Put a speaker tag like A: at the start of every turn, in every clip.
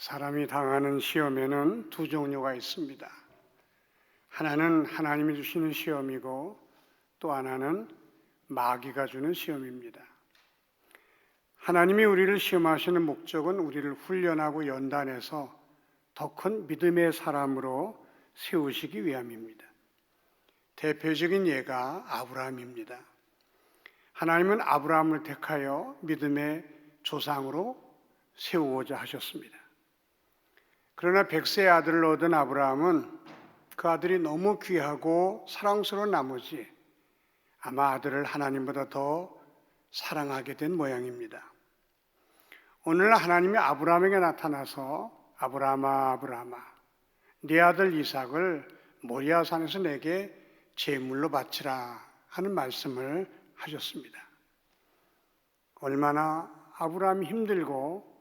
A: 사람이 당하는 시험에는 두 종류가 있습니다. 하나는 하나님이 주시는 시험이고 또 하나는 마귀가 주는 시험입니다. 하나님이 우리를 시험하시는 목적은 우리를 훈련하고 연단해서 더 큰 믿음의 사람으로 세우시기 위함입니다. 대표적인 예가 아브라함입니다. 하나님은 아브라함을 택하여 믿음의 조상으로 세우고자 하셨습니다. 그러나 100세의 아들을 얻은 아브라함은 그 아들이 너무 귀하고 사랑스러운 나머지 아마 아들을 하나님보다 더 사랑하게 된 모양입니다. 오늘 하나님이 아브라함에게 나타나서 아브라함아 아브라함아 네 아들 이삭을 모리아산에서 내게 제물로 바치라 하는 말씀을 하셨습니다. 얼마나 아브라함이 힘들고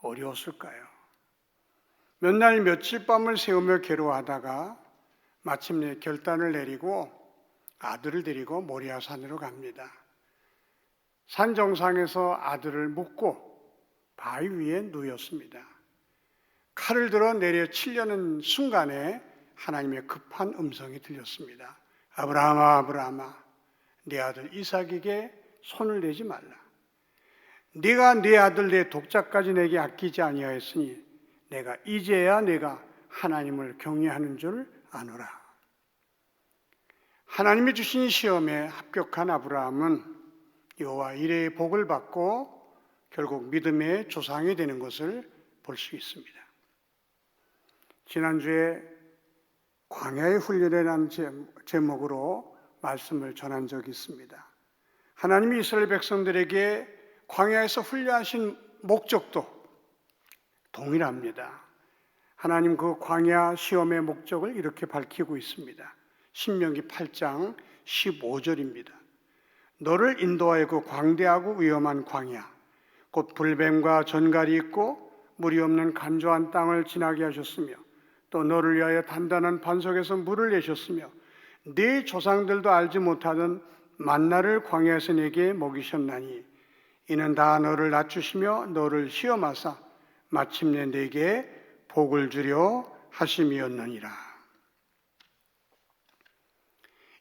A: 어려웠을까요? 몇 날 며칠 밤을 새우며 괴로워하다가 마침내 결단을 내리고 아들을 데리고 모리아산으로 갑니다. 산 정상에서 아들을 묻고 바위 위에 누웠습니다. 칼을 들어 내려치려는 순간에 하나님의 급한 음성이 들렸습니다. 아브라함아 아브라함아 네 아들 이삭에게 손을 대지 말라. 네가 네 아들 내 독자까지 내게 아끼지 아니하였으니 내가 이제야 내가 하나님을 경외하는 줄 아노라. 하나님이 주신 시험에 합격한 아브라함은 여호와 이레의 복을 받고 결국 믿음의 조상이 되는 것을 볼 수 있습니다. 지난주에 광야의 훈련이라는 제목으로 말씀을 전한 적이 있습니다. 하나님이 이스라엘 백성들에게 광야에서 훈련하신 목적도 동일합니다. 하나님 그 광야 시험의 목적을 이렇게 밝히고 있습니다. 신명기 8장 15절입니다. 너를 인도하여 그 광대하고 위험한 광야 곧 불뱀과 전갈이 있고 물이 없는 간조한 땅을 지나게 하셨으며 또 너를 위하여 단단한 반석에서 물을 내셨으며 네 조상들도 알지 못하던 만나를 광야에서 내게 먹이셨나니 이는 다 너를 낮추시며 너를 시험하사 마침내 내게 복을 주려 하심이었느니라.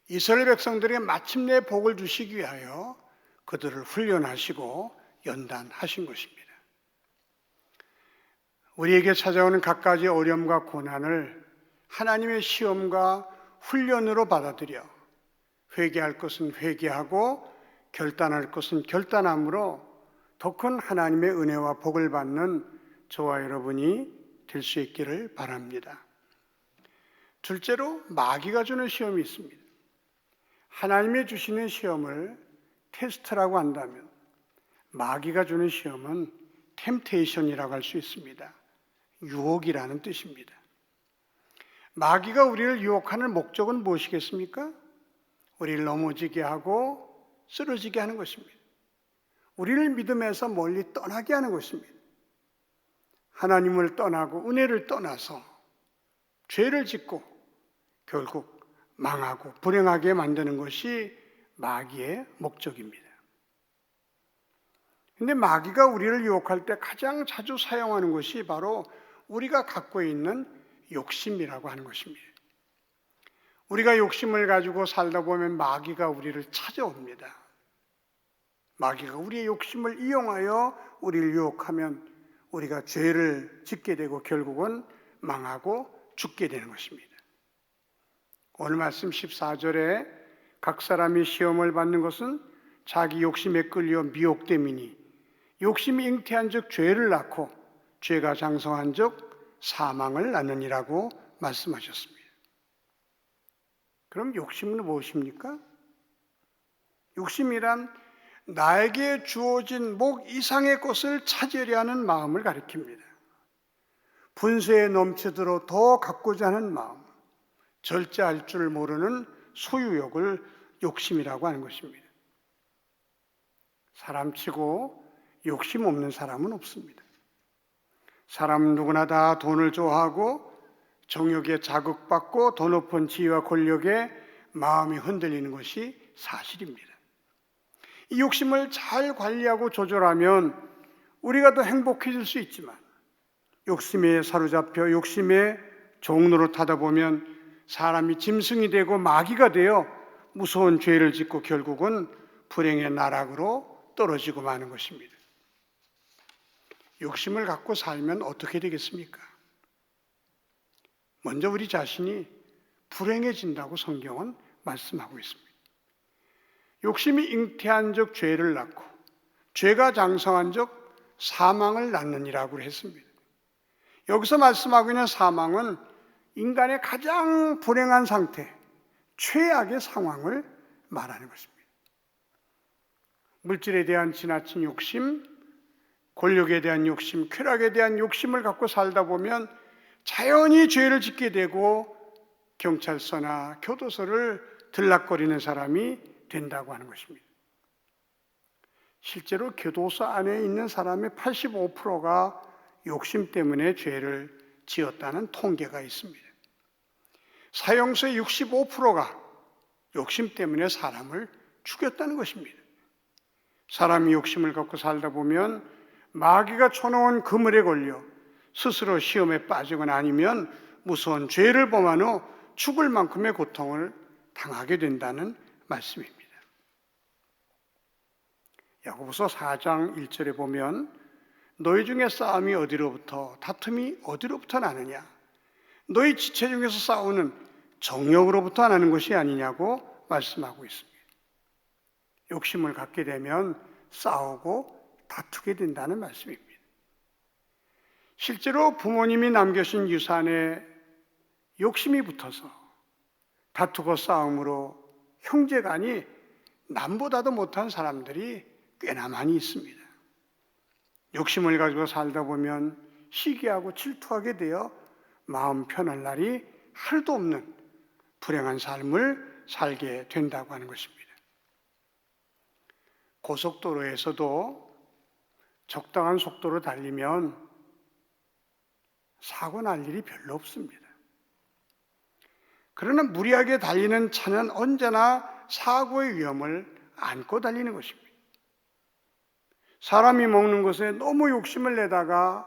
A: 이스라엘 백성들에게 마침내 복을 주시기 위하여 그들을 훈련하시고 연단하신 것입니다. 우리에게 찾아오는 갖가지 어려움과 고난을 하나님의 시험과 훈련으로 받아들여 회개할 것은 회개하고 결단할 것은 결단함으로 더 큰 하나님의 은혜와 복을 받는 저와 여러분이 될 수 있기를 바랍니다. 둘째로 마귀가 주는 시험이 있습니다. 하나님이 주시는 시험을 테스트라고 한다면 마귀가 주는 시험은 템테이션이라고 할 수 있습니다. 유혹이라는 뜻입니다. 마귀가 우리를 유혹하는 목적은 무엇이겠습니까? 우리를 넘어지게 하고 쓰러지게 하는 것입니다. 우리를 믿음에서 멀리 떠나게 하는 것입니다. 하나님을 떠나고 은혜를 떠나서 죄를 짓고 결국 망하고 불행하게 만드는 것이 마귀의 목적입니다. 그런데 마귀가 우리를 유혹할 때 가장 자주 사용하는 것이 바로 우리가 갖고 있는 욕심이라고 하는 것입니다. 우리가 욕심을 가지고 살다 보면 마귀가 우리를 찾아옵니다. 마귀가 우리의 욕심을 이용하여 우리를 유혹하면 우리가 죄를 짓게 되고 결국은 망하고 죽게 되는 것입니다. 오늘 말씀 14절에 각 사람이 시험을 받는 것은 자기 욕심에 끌려 미혹됨이니 욕심이 잉태한 즉 죄를 낳고 죄가 장성한 즉 사망을 낳느니라고 말씀하셨습니다. 그럼 욕심은 무엇입니까? 욕심이란 나에게 주어진 목 이상의 것을 차지하려 하는 마음을 가리킵니다. 분수에 넘치도록 더 갖고자 하는 마음, 절제할 줄 모르는 소유욕을 욕심이라고 하는 것입니다. 사람치고 욕심 없는 사람은 없습니다. 사람 누구나 다 돈을 좋아하고 정욕에 자극받고 더 높은 지위와 권력에 마음이 흔들리는 것이 사실입니다. 이 욕심을 잘 관리하고 조절하면 우리가 더 행복해질 수 있지만 욕심에 사로잡혀 욕심의 종노릇하다 보면 사람이 짐승이 되고 마귀가 되어 무서운 죄를 짓고 결국은 불행의 나락으로 떨어지고 마는 것입니다. 욕심을 갖고 살면 어떻게 되겠습니까? 먼저 우리 자신이 불행해진다고 성경은 말씀하고 있습니다. 욕심이 잉태한 적 죄를 낳고 죄가 장성한 적 사망을 낳느니라고 했습니다. 여기서 말씀하고 있는 사망은 인간의 가장 불행한 상태, 최악의 상황을 말하는 것입니다. 물질에 대한 지나친 욕심, 권력에 대한 욕심, 쾌락에 대한 욕심을 갖고 살다 보면 자연히 죄를 짓게 되고 경찰서나 교도소를 들락거리는 사람이 된다고 하는 것입니다. 실제로 교도소 안에 있는 사람의 85%가 욕심 때문에 죄를 지었다는 통계가 있습니다. 사형수의 65%가 욕심 때문에 사람을 죽였다는 것입니다. 사람이 욕심을 갖고 살다 보면 마귀가 쳐놓은 그물에 걸려 스스로 시험에 빠지거나 아니면 무서운 죄를 범한 후 죽을 만큼의 고통을 당하게 된다는 말씀입니다. 야고보서 4장 1절에 보면 너희 중에 싸움이 어디로부터 다툼이 어디로부터 나느냐? 너희 지체 중에서 싸우는 정욕으로부터 나는 것이 아니냐고 말씀하고 있습니다. 욕심을 갖게 되면 싸우고 다투게 된다는 말씀입니다. 실제로 부모님이 남겨신 유산에 욕심이 붙어서 다투고 싸움으로 형제간이 남보다도 못한 사람들이 꽤나 많이 있습니다. 욕심을 가지고 살다 보면 시기하고 질투하게 되어 마음 편할 날이 하루도 없는 불행한 삶을 살게 된다고 하는 것입니다. 고속도로에서도 적당한 속도로 달리면 사고 날 일이 별로 없습니다. 그러나 무리하게 달리는 차는 언제나 사고의 위험을 안고 달리는 것입니다. 사람이 먹는 것에 너무 욕심을 내다가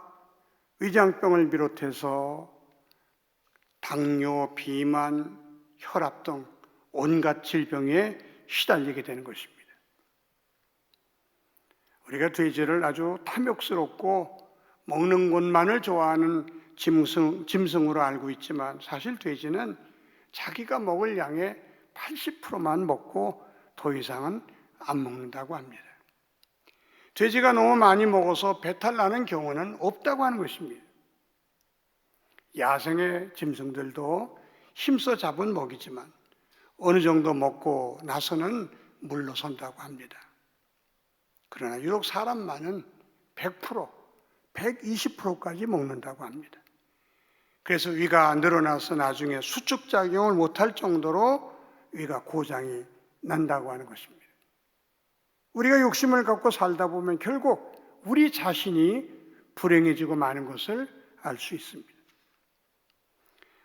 A: 위장병을 비롯해서 당뇨, 비만, 혈압 등 온갖 질병에 시달리게 되는 것입니다. 우리가 돼지를 아주 탐욕스럽고 먹는 것만을 좋아하는 짐승으로 알고 있지만 사실 돼지는 자기가 먹을 양의 80%만 먹고 더 이상은 안 먹는다고 합니다. 돼지가 너무 많이 먹어서 배탈 나는 경우는 없다고 하는 것입니다. 야생의 짐승들도 힘써 잡은 먹이지만 어느 정도 먹고 나서는 물러선다고 합니다. 그러나 유독 사람만은 100%, 120%까지 먹는다고 합니다. 그래서 위가 늘어나서 나중에 수축작용을 못할 정도로 위가 고장이 난다고 하는 것입니다. 우리가 욕심을 갖고 살다 보면 결국 우리 자신이 불행해지고 마는 것을 알 수 있습니다.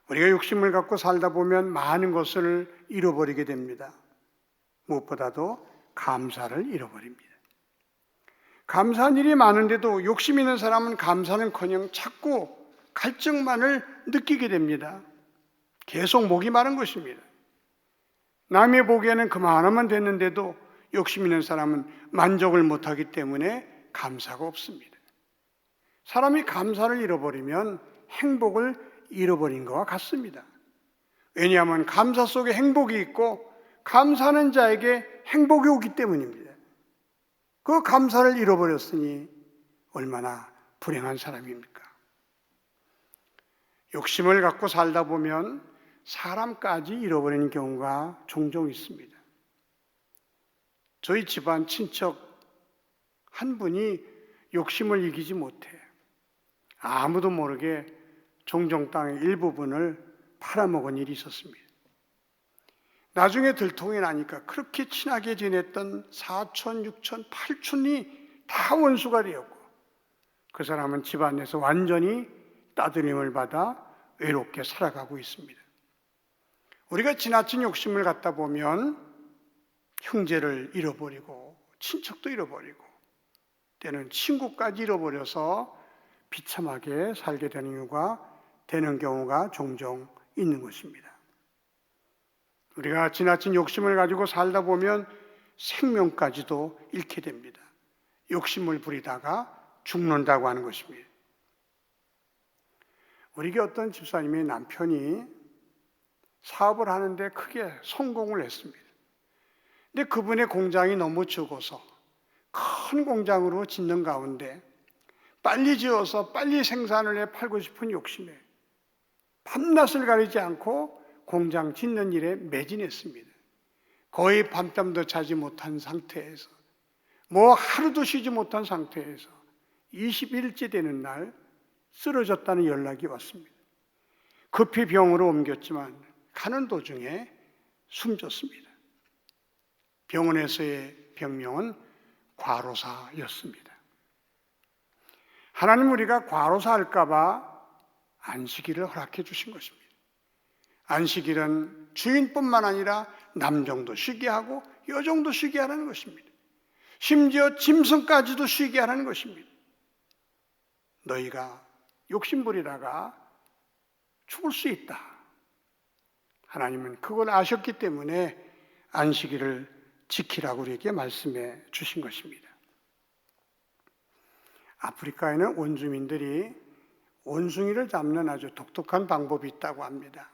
A: 우리가 욕심을 갖고 살다 보면 많은 것을 잃어버리게 됩니다. 무엇보다도 감사를 잃어버립니다. 감사한 일이 많은데도 욕심 있는 사람은 감사는커녕 자꾸 갈증만을 느끼게 됩니다. 계속 목이 마른 것입니다. 남이 보기에는 그만하면 됐는데도 욕심 있는 사람은 만족을 못하기 때문에 감사가 없습니다. 사람이 감사를 잃어버리면 행복을 잃어버린 것과 같습니다. 왜냐하면 감사 속에 행복이 있고 감사하는 자에게 행복이 오기 때문입니다. 그 감사를 잃어버렸으니 얼마나 불행한 사람입니까? 욕심을 갖고 살다 보면 사람까지 잃어버리는 경우가 종종 있습니다. 저희 집안 친척 한 분이 욕심을 이기지 못해 아무도 모르게 종종 땅의 일부분을 팔아먹은 일이 있었습니다. 나중에 들통이 나니까 그렇게 친하게 지냈던 사촌, 육촌, 팔촌이 다 원수가 되었고 그 사람은 집안에서 완전히 따돌림을 받아 외롭게 살아가고 있습니다. 우리가 지나친 욕심을 갖다 보면 형제를 잃어버리고 친척도 잃어버리고 때는 친구까지 잃어버려서 비참하게 살게 되는 이유가 되는 경우가 종종 있는 것입니다. 우리가 지나친 욕심을 가지고 살다 보면 생명까지도 잃게 됩니다. 욕심을 부리다가 죽는다고 하는 것입니다. 우리에게 어떤 집사님의 남편이 사업을 하는데 크게 성공을 했습니다. 근데 그분의 공장이 너무 적어서 큰 공장으로 짓는 가운데 빨리 지어서 빨리 생산을 해 팔고 싶은 욕심에 밤낮을 가리지 않고 공장 짓는 일에 매진했습니다. 거의 밤잠도 자지 못한 상태에서 하루도 쉬지 못한 상태에서 20일째 되는 날 쓰러졌다는 연락이 왔습니다. 급히 병으로 옮겼지만 가는 도중에 숨졌습니다. 병원에서의 병명은 과로사였습니다. 하나님 우리가 과로사 할까봐 안식일을 허락해 주신 것입니다. 안식일은 주인뿐만 아니라 남정도 쉬게 하고 여정도 쉬게 하라는 것입니다. 심지어 짐승까지도 쉬게 하라는 것입니다. 너희가 욕심부리다가 죽을 수 있다. 하나님은 그걸 아셨기 때문에 안식일을 지키라고 우리에게 말씀해 주신 것입니다. 아프리카에는 원주민들이 원숭이를 잡는 아주 독특한 방법이 있다고 합니다.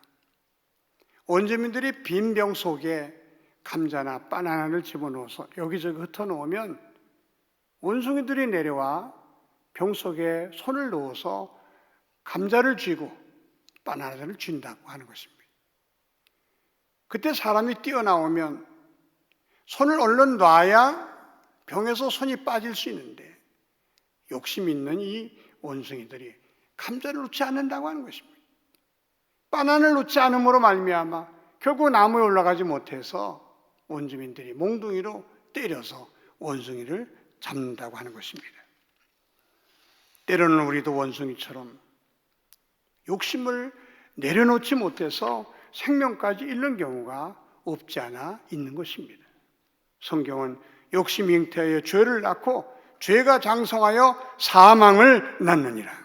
A: 원주민들이 빈 병 속에 감자나 바나나를 집어넣어서 여기저기 흩어놓으면 원숭이들이 내려와 병 속에 손을 넣어서 감자를 쥐고 바나나를 쥔다고 하는 것입니다. 그때 사람이 뛰어나오면 손을 얼른 놔야 병에서 손이 빠질 수 있는데 욕심 있는 이 원숭이들이 감자를 놓지 않는다고 하는 것입니다. 바나나를 놓지 않음으로 말미암아 결국 나무에 올라가지 못해서 원주민들이 몽둥이로 때려서 원숭이를 잡는다고 하는 것입니다. 때로는 우리도 원숭이처럼 욕심을 내려놓지 못해서 생명까지 잃는 경우가 없지 않아 있는 것입니다. 성경은 욕심이 잉태하여 죄를 낳고 죄가 장성하여 사망을 낳느니라.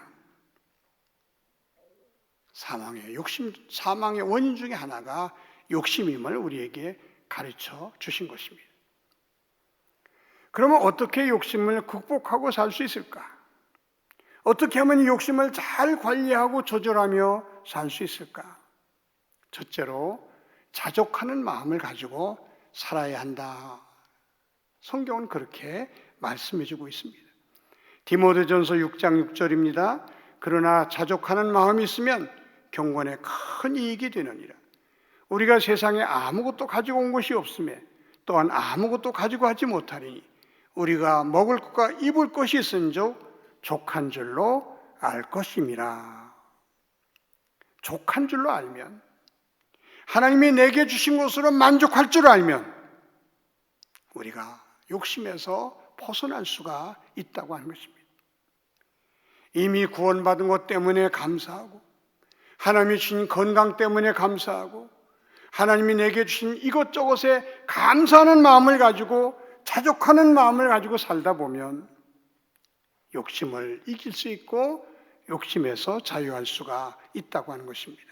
A: 사망의 원인 중에 하나가 욕심임을 우리에게 가르쳐 주신 것입니다. 그러면 어떻게 욕심을 극복하고 살 수 있을까? 어떻게 하면 이 욕심을 잘 관리하고 조절하며 살 수 있을까? 첫째로 자족하는 마음을 가지고 살아야 한다. 성경은 그렇게 말씀해 주고 있습니다. 디모데전서 6장 6절입니다. 그러나 자족하는 마음이 있으면 경건에 큰 이익이 되느니라. 우리가 세상에 아무것도 가지고 온 것이 없음에 또한 아무것도 가지고 하지 못하리니 우리가 먹을 것과 입을 것이 있은즉 족한 줄로 알 것임이라. 족한 줄로 알면, 하나님이 내게 주신 것으로 만족할 줄 알면 우리가 욕심에서 벗어날 수가 있다고 하는 것입니다. 이미 구원받은 것 때문에 감사하고 하나님이 주신 건강 때문에 감사하고 하나님이 내게 주신 이것저것에 감사하는 마음을 가지고 자족하는 마음을 가지고 살다 보면 욕심을 이길 수 있고 욕심에서 자유할 수가 있다고 하는 것입니다.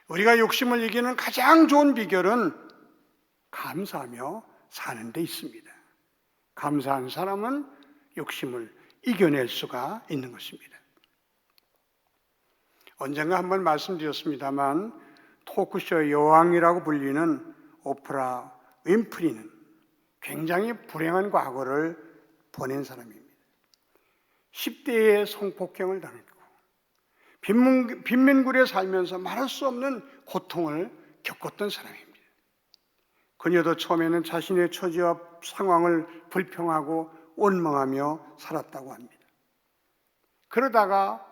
A: 우리가 욕심을 이기는 가장 좋은 비결은 감사하며 사는 데 있습니다. 감사한 사람은 욕심을 이겨낼 수가 있는 것입니다. 언젠가 한번 말씀드렸습니다만 토크쇼의 여왕이라고 불리는 오프라 윈프리는 굉장히 불행한 과거를 보낸 사람입니다. 10대에 성폭행을 당했고 빈민굴에 살면서 말할 수 없는 고통을 겪었던 사람입니다. 그녀도 처음에는 자신의 처지와 상황을 불평하고 원망하며 살았다고 합니다. 그러다가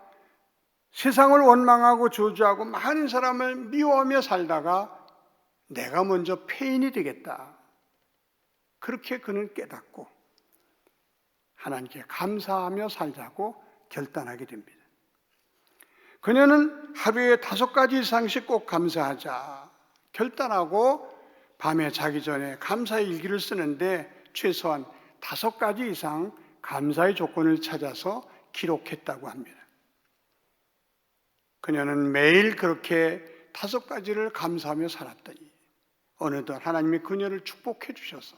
A: 세상을 원망하고 저주하고 많은 사람을 미워하며 살다가 내가 먼저 폐인이 되겠다. 그렇게 그는 깨닫고 하나님께 감사하며 살자고 결단하게 됩니다. 그녀는 하루에 5가지 이상씩 꼭 감사하자 결단하고 밤에 자기 전에 감사의 일기를 쓰는데 최소한 5가지 이상 감사의 조건을 찾아서 기록했다고 합니다. 그녀는 매일 그렇게 5가지를 감사하며 살았더니 어느덧 하나님이 그녀를 축복해 주셔서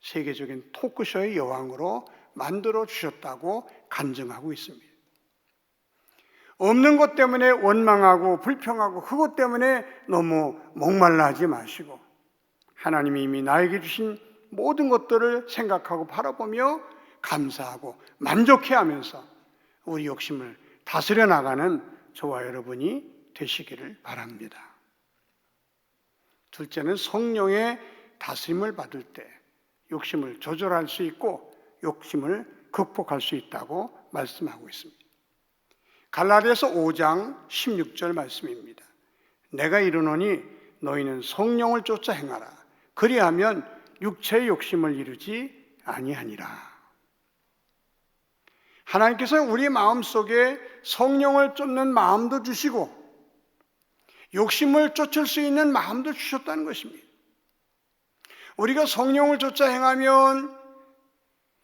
A: 세계적인 토크쇼의 여왕으로 만들어 주셨다고 간증하고 있습니다. 없는 것 때문에 원망하고 불평하고 그것 때문에 너무 목말라 하지 마시고 하나님이 이미 나에게 주신 모든 것들을 생각하고 바라보며 감사하고 만족해하면서 우리 욕심을 다스려 나가는 저와 여러분이 되시기를 바랍니다. 둘째는 성령의 다스림을 받을 때 욕심을 조절할 수 있고 욕심을 극복할 수 있다고 말씀하고 있습니다. 갈라디아서 5장 16절 말씀입니다. 내가 이르노니 너희는 성령을 쫓아 행하라. 그리하면 육체의 욕심을 이루지 아니하니라. 하나님께서 우리 마음속에 성령을 쫓는 마음도 주시고 욕심을 쫓을 수 있는 마음도 주셨다는 것입니다. 우리가 성령을 쫓아 행하면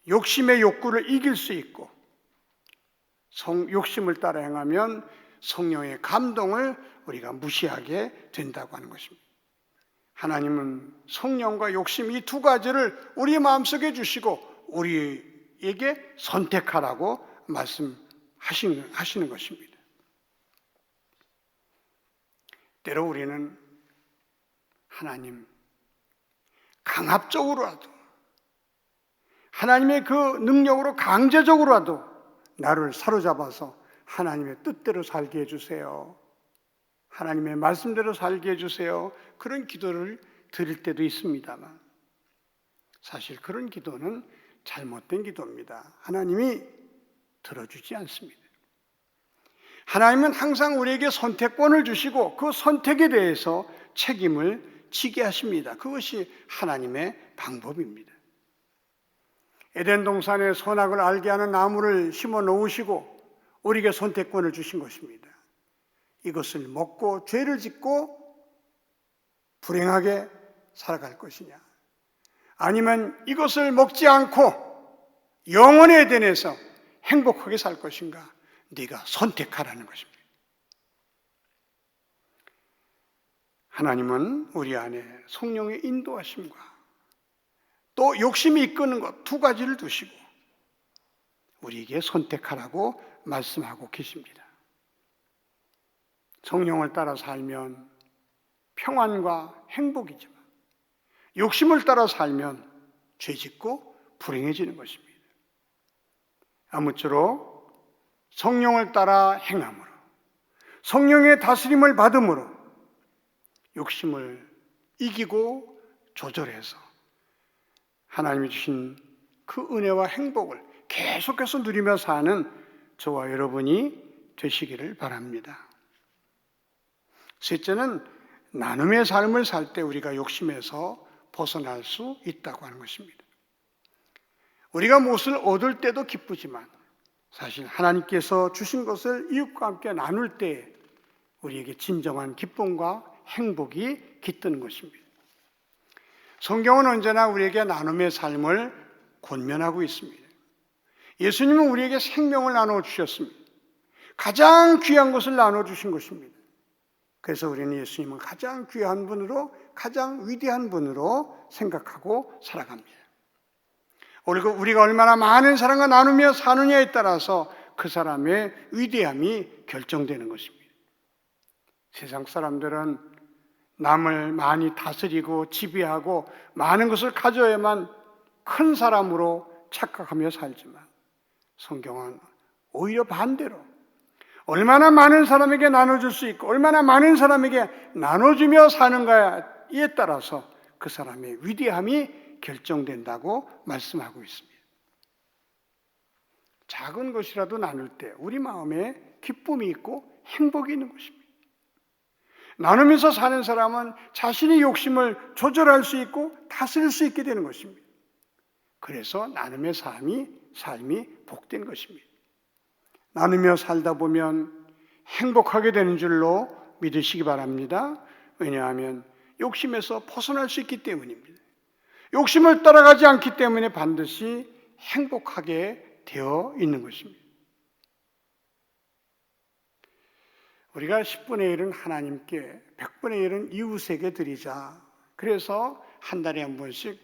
A: 욕심의 욕구를 이길 수 있고 욕심을 따라 행하면 성령의 감동을 우리가 무시하게 된다고 하는 것입니다. 하나님은 성령과 욕심 이 2가지를 우리 마음속에 주시고 우리에게 선택하라고 말씀하시는 것입니다. 때로 우리는 하나님 강압적으로라도 하나님의 그 능력으로 강제적으로라도 나를 사로잡아서 하나님의 뜻대로 살게 해주세요. 하나님의 말씀대로 살게 해주세요. 그런 기도를 드릴 때도 있습니다만 사실 그런 기도는 잘못된 기도입니다. 하나님이 들어주지 않습니다. 하나님은 항상 우리에게 선택권을 주시고 그 선택에 대해서 책임을 지게 하십니다. 그것이 하나님의 방법입니다. 에덴 동산에 선악을 알게 하는 나무를 심어 놓으시고 우리에게 선택권을 주신 것입니다. 이것을 먹고 죄를 짓고 불행하게 살아갈 것이냐, 아니면 이것을 먹지 않고 영원의 에덴에서 행복하게 살 것인가, 네가 선택하라는 것입니다. 하나님은 우리 안에 성령의 인도하심과 또 욕심이 이끄는 것 2가지를 두시고 우리에게 선택하라고 말씀하고 계십니다. 성령을 따라 살면 평안과 행복이지만 욕심을 따라 살면 죄짓고 불행해지는 것입니다. 아무쪼록 성령을 따라 행함으로 성령의 다스림을 받음으로 욕심을 이기고 조절해서 하나님이 주신 그 은혜와 행복을 계속해서 누리며 사는 저와 여러분이 되시기를 바랍니다. 셋째는 나눔의 삶을 살 때 우리가 욕심에서 벗어날 수 있다고 하는 것입니다. 우리가 무엇을 얻을 때도 기쁘지만 사실 하나님께서 주신 것을 이웃과 함께 나눌 때 우리에게 진정한 기쁨과 행복이 깃드는 것입니다. 성경은 언제나 우리에게 나눔의 삶을 권면하고 있습니다. 예수님은 우리에게 생명을 나눠주셨습니다. 가장 귀한 것을 나눠주신 것입니다. 그래서 우리는 예수님은 가장 귀한 분으로, 가장 위대한 분으로 생각하고 살아갑니다. 우리가 얼마나 많은 사람과 나누며 사느냐에 따라서 그 사람의 위대함이 결정되는 것입니다. 세상 사람들은 남을 많이 다스리고 지배하고 많은 것을 가져야만 큰 사람으로 착각하며 살지만 성경은 오히려 반대로 얼마나 많은 사람에게 나눠줄 수 있고 얼마나 많은 사람에게 나눠주며 사는가에 따라서 그 사람의 위대함이 결정된다고 말씀하고 있습니다. 작은 것이라도 나눌 때 우리 마음에 기쁨이 있고 행복이 있는 것입니다. 나누면서 사는 사람은 자신의 욕심을 조절할 수 있고 다스릴 수 있게 되는 것입니다. 그래서 나눔의 삶이 복된 것입니다. 나누며 살다 보면 행복하게 되는 줄로 믿으시기 바랍니다. 왜냐하면 욕심에서 벗어날 수 있기 때문입니다. 욕심을 따라가지 않기 때문에 반드시 행복하게 되어 있는 것입니다. 우리가 10분의 1은 하나님께, 100분의 1은 이웃에게 드리자. 그래서 한 달에 한 번씩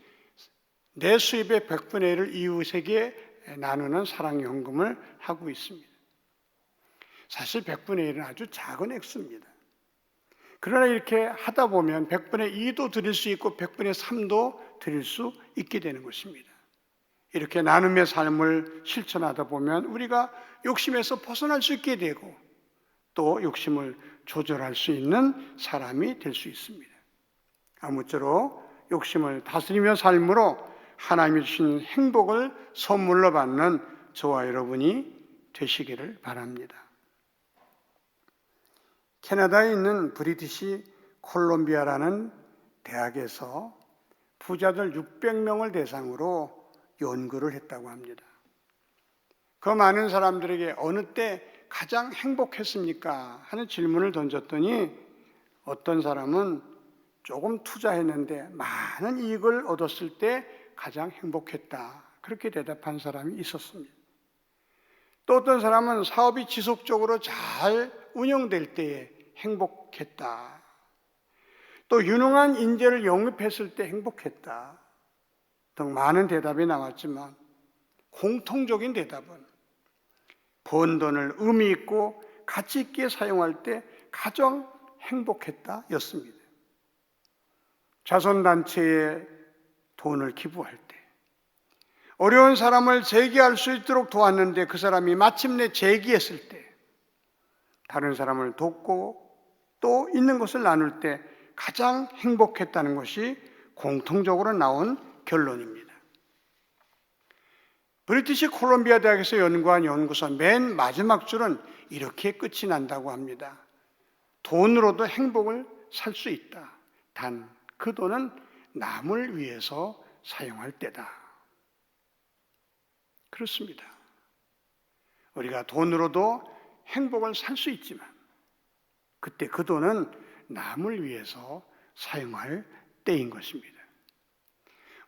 A: 내 수입의 100분의 1을 이웃에게 나누는 사랑연금을 하고 있습니다. 사실 100분의 1은 아주 작은 액수입니다. 그러나 이렇게 하다 보면 100분의 2도 드릴 수 있고 100분의 3도 드릴 수 있게 되는 것입니다. 이렇게 나눔의 삶을 실천하다 보면 우리가 욕심에서 벗어날 수 있게 되고 또 욕심을 조절할 수 있는 사람이 될 수 있습니다. 아무쪼록 욕심을 다스리며 삶으로 하나님이 주신 행복을 선물로 받는 저와 여러분이 되시기를 바랍니다. 캐나다에 있는 브리티시 콜롬비아라는 대학에서 부자들 600명을 대상으로 연구를 했다고 합니다. 그 많은 사람들에게 어느 때 가장 행복했습니까? 하는 질문을 던졌더니 어떤 사람은 조금 투자했는데 많은 이익을 얻었을 때 가장 행복했다. 그렇게 대답한 사람이 있었습니다. 또 어떤 사람은 사업이 지속적으로 잘 운영될 때에 행복했다. 또 유능한 인재를 영입했을 때 행복했다. 등 많은 대답이 나왔지만 공통적인 대답은 번 돈을 의미 있고 가치 있게 사용할 때 가장 행복했다 였습니다. 자선단체에 돈을 기부할 때 어려운 사람을 재기할 수 있도록 도왔는데 그 사람이 마침내 재기했을 때 다른 사람을 돕고 또 있는 것을 나눌 때 가장 행복했다는 것이 공통적으로 나온 결론입니다. 브리티시 콜롬비아 대학에서 연구한 연구서 맨 마지막 줄은 이렇게 끝이 난다고 합니다. 돈으로도 행복을 살 수 있다. 단 그 돈은 남을 위해서 사용할 때다. 그렇습니다. 우리가 돈으로도 행복을 살 수 있지만 그때 그 돈은 남을 위해서 사용할 때인 것입니다.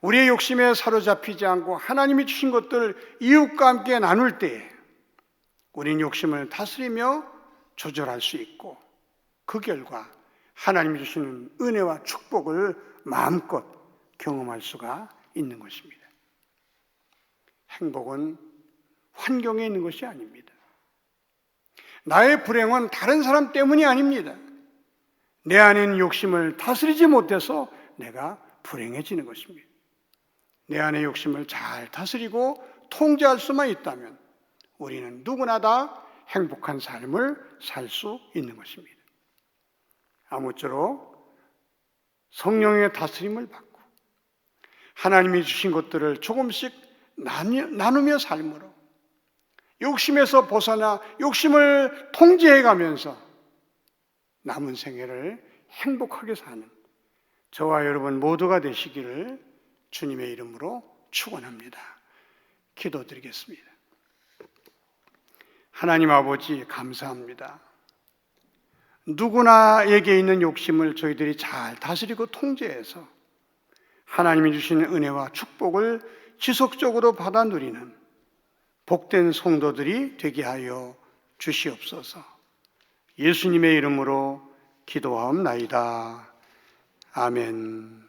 A: 우리의 욕심에 사로잡히지 않고 하나님이 주신 것들 이웃과 함께 나눌 때에 우리는 욕심을 다스리며 조절할 수 있고 그 결과 하나님이 주시는 은혜와 축복을 마음껏 경험할 수가 있는 것입니다. 행복은 환경에 있는 것이 아닙니다. 나의 불행은 다른 사람 때문이 아닙니다. 내 안에 있는 욕심을 다스리지 못해서 내가 불행해지는 것입니다. 내 안의 욕심을 잘 다스리고 통제할 수만 있다면 우리는 누구나 다 행복한 삶을 살 수 있는 것입니다. 아무쪼록 성령의 다스림을 받고 하나님이 주신 것들을 조금씩 나누며 삶으로 욕심에서 벗어나 욕심을 통제해가면서 남은 생애를 행복하게 사는 저와 여러분 모두가 되시기를 주님의 이름으로 축원합니다. 기도드리겠습니다. 하나님 아버지 감사합니다. 누구나에게 있는 욕심을 저희들이 잘 다스리고 통제해서 하나님이 주시는 은혜와 축복을 지속적으로 받아 누리는 복된 성도들이 되게 하여 주시옵소서. 예수님의 이름으로 기도하옵나이다. 아멘.